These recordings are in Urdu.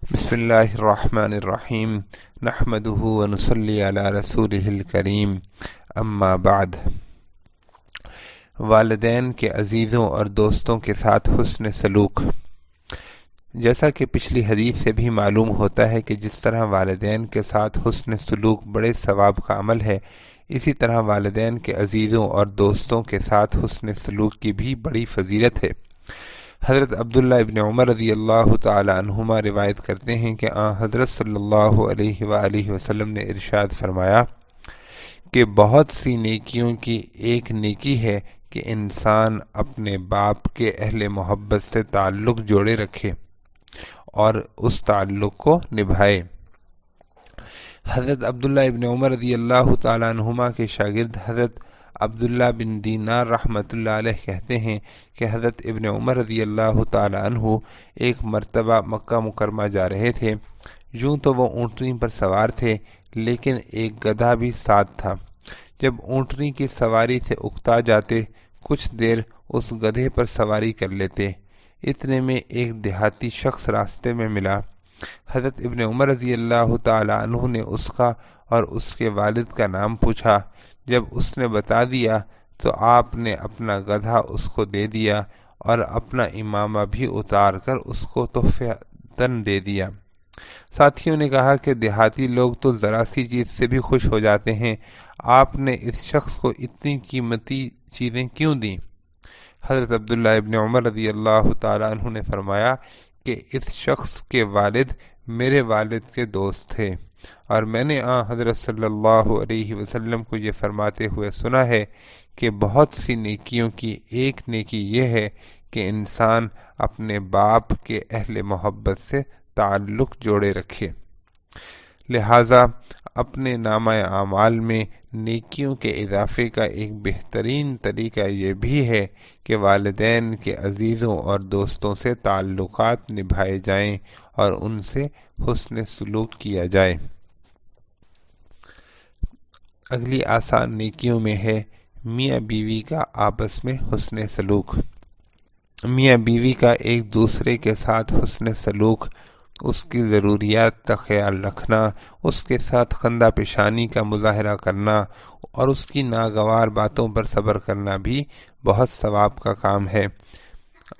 بسم اللہ الرحمن الرحیم نحمده ونصلی علی رسولہ الکریم اما بعد۔ والدین کے عزیزوں اور دوستوں کے ساتھ حسن سلوک۔ جیسا کہ پچھلی حدیث سے بھی معلوم ہوتا ہے کہ جس طرح والدین کے ساتھ حسن سلوک بڑے ثواب کا عمل ہے، اسی طرح والدین کے عزیزوں اور دوستوں کے ساتھ حسن سلوک کی بھی بڑی فضیلت ہے۔ حضرت عبداللہ ابن عمر رضی اللہ تعالی عنہما روایت کرتے ہیں کہ حضرت صلی اللہ علیہ وآلہ وسلم نے ارشاد فرمایا کہ بہت سی نیکیوں کی ایک نیکی ہے کہ انسان اپنے باپ کے اہل محبت سے تعلق جوڑے رکھے اور اس تعلق کو نبھائے۔ حضرت عبداللہ ابن عمر رضی اللہ تعالی عنہما کے شاگرد حضرت عبداللہ بن دینار رحمۃ اللہ علیہ کہتے ہیں کہ حضرت ابن عمر رضی اللہ تعالی عنہ ایک مرتبہ مکہ مکرمہ جا رہے تھے۔ یوں تو وہ اونٹنی پر سوار تھے، لیکن ایک گدھا بھی ساتھ تھا۔ جب اونٹنی کی سواری سے اکتا جاتے، کچھ دیر اس گدھے پر سواری کر لیتے۔ اتنے میں ایک دیہاتی شخص راستے میں ملا۔ حضرت ابن عمر رضی اللہ تعالی عنہ نے اس کا اور اس کے والد کا نام پوچھا۔ جب اس نے بتا دیا تو آپ نے اپنا گدھا اس کو دے دیا اور اپنا امامہ بھی اتار کر اس کو تحفۃً دے دیا۔ ساتھیوں نے کہا کہ دیہاتی لوگ تو ذرا سی چیز سے بھی خوش ہو جاتے ہیں، آپ نے اس شخص کو اتنی قیمتی چیزیں کیوں دیں؟ حضرت عبداللہ ابن عمر رضی اللہ تعالیٰ عنہ نے فرمایا کہ اس شخص کے والد میرے والد کے دوست تھے، اور میں نے حضرت صلی اللہ علیہ وسلم کو یہ فرماتے ہوئے سنا ہے کہ بہت سی نیکیوں کی ایک نیکی یہ ہے کہ انسان اپنے باپ کے اہل محبت سے تعلق جوڑے رکھے۔ لہٰذا اپنے نامہ اعمال میں نیکیوں کے اضافے کا ایک بہترین طریقہ یہ بھی ہے کہ والدین کے عزیزوں اور دوستوں سے تعلقات نبھائے جائیں اور ان سے حسن سلوک کیا جائے۔ اگلی آسان نیکیوں میں ہے میاں بیوی کا آپس میں حسن سلوک۔ میاں بیوی کا ایک دوسرے کے ساتھ حسن سلوک، اس کی ضروریات کا خیال رکھنا، اس کے ساتھ خندہ پیشانی کا مظاہرہ کرنا اور اس کی ناگوار باتوں پر صبر کرنا بھی بہت ثواب کا کام ہے۔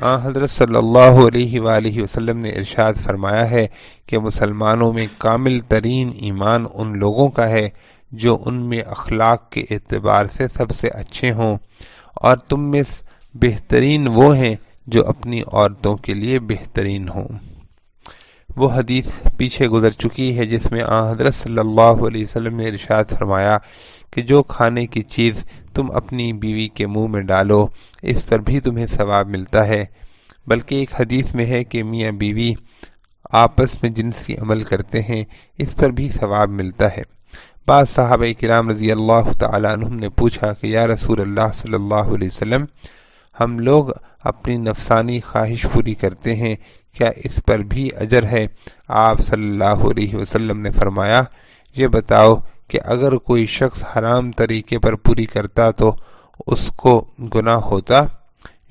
حضرت صلی اللہ علیہ وآلہ وسلم نے ارشاد فرمایا ہے کہ مسلمانوں میں کامل ترین ایمان ان لوگوں کا ہے جو ان میں اخلاق کے اعتبار سے سب سے اچھے ہوں، اور تم میں بہترین وہ ہیں جو اپنی عورتوں کے لیے بہترین ہوں۔ وہ حدیث پیچھے گزر چکی ہے جس میں حضرت صلی اللہ علیہ وسلم نے ارشاد فرمایا کہ جو کھانے کی چیز تم اپنی بیوی کے منہ میں ڈالو، اس پر بھی تمہیں ثواب ملتا ہے۔ بلکہ ایک حدیث میں ہے کہ میاں بیوی آپس میں جنسی عمل کرتے ہیں، اس پر بھی ثواب ملتا ہے۔ بعض صحابہ کرام رضی اللہ تعالی عنہم نے پوچھا کہ یا رسول اللہ صلی اللہ علیہ وسلم، ہم لوگ اپنی نفسانی خواہش پوری کرتے ہیں، کیا اس پر بھی اجر ہے؟ آپ صلی اللہ علیہ وسلم نے فرمایا، یہ بتاؤ کہ اگر کوئی شخص حرام طریقے پر پوری کرتا تو اس کو گناہ ہوتا؟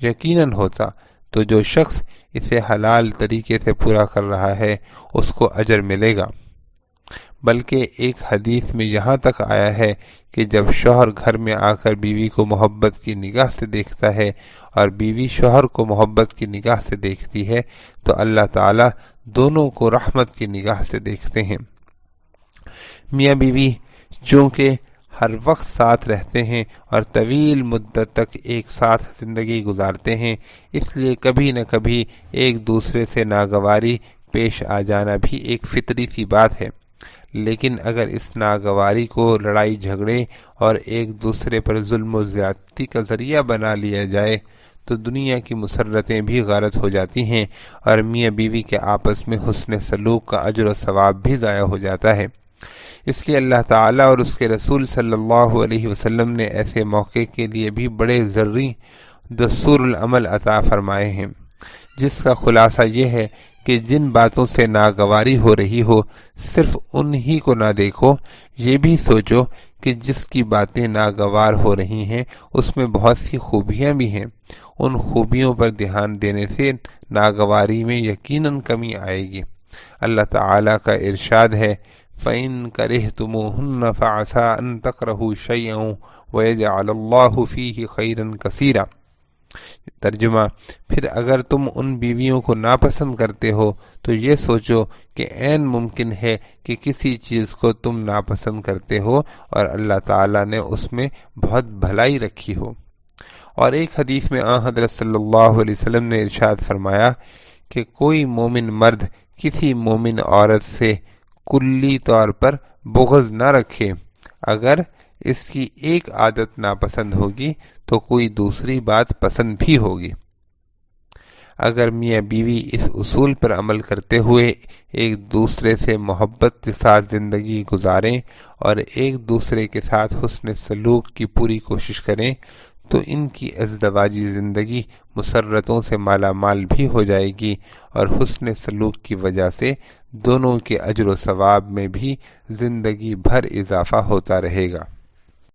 یقیناً ہوتا۔ تو جو شخص اسے حلال طریقے سے پورا کر رہا ہے اس کو اجر ملے گا۔ بلکہ ایک حدیث میں یہاں تک آیا ہے کہ جب شوہر گھر میں آ کر بیوی کو محبت کی نگاہ سے دیکھتا ہے اور بیوی شوہر کو محبت کی نگاہ سے دیکھتی ہے تو اللہ تعالیٰ دونوں کو رحمت کی نگاہ سے دیکھتے ہیں۔ میاں بیوی چونکہ ہر وقت ساتھ رہتے ہیں اور طویل مدت تک ایک ساتھ زندگی گزارتے ہیں، اس لیے کبھی نہ کبھی ایک دوسرے سے ناگواری پیش آ جانا بھی ایک فطری سی بات ہے۔ لیکن اگر اس ناگواری کو لڑائی جھگڑے اور ایک دوسرے پر ظلم و زیادتی کا ذریعہ بنا لیا جائے تو دنیا کی مسرتیں بھی غارت ہو جاتی ہیں اور میاں بیوی کے آپس میں حسن سلوک کا اجر و ثواب بھی ضائع ہو جاتا ہے۔ اس لیے اللہ تعالیٰ اور اس کے رسول صلی اللہ علیہ وسلم نے ایسے موقع کے لیے بھی بڑے ضروری دستور العمل عطا فرمائے ہیں، جس کا خلاصہ یہ ہے کہ جن باتوں سے ناگواری ہو رہی ہو صرف انہی کو نہ دیکھو، یہ بھی سوچو کہ جس کی باتیں ناگوار ہو رہی ہیں اس میں بہت سی خوبیاں بھی ہیں۔ ان خوبیوں پر دھیان دینے سے ناگواری میں یقیناً کمی آئے گی۔ اللہ تعالیٰ کا ارشاد ہے فَإِن كَرِهْتُمُوهُنَّ فَعَسَىٰ أَن تَكْرَهُوا شَيْئًا وَيَجْعَلَ اللَّهُ فِيهِ خَيْرًا كَثِيرًا۔ ترجمہ، پھر اگر تم ان بیویوں کو ناپسند کرتے ہو تو یہ سوچو کہ عین ممکن ہے کہ کسی چیز کو تم ناپسند کرتے ہو اور اللہ تعالیٰ نے اس میں بہت بھلائی رکھی ہو۔ اور ایک حدیث میں حضرت صلی اللہ علیہ وسلم نے ارشاد فرمایا کہ کوئی مومن مرد کسی مومن عورت سے کلی طور پر بغض نہ رکھے، اگر اس کی ایک عادت ناپسند ہوگی تو کوئی دوسری بات پسند بھی ہوگی۔ اگر میاں بیوی اس اصول پر عمل کرتے ہوئے ایک دوسرے سے محبت کے ساتھ زندگی گزاریں اور ایک دوسرے کے ساتھ حسن سلوک کی پوری کوشش کریں تو ان کی ازدواجی زندگی مسرتوں سے مالا مال بھی ہو جائے گی اور حسن سلوک کی وجہ سے دونوں کے اجر و ثواب میں بھی زندگی بھر اضافہ ہوتا رہے گا۔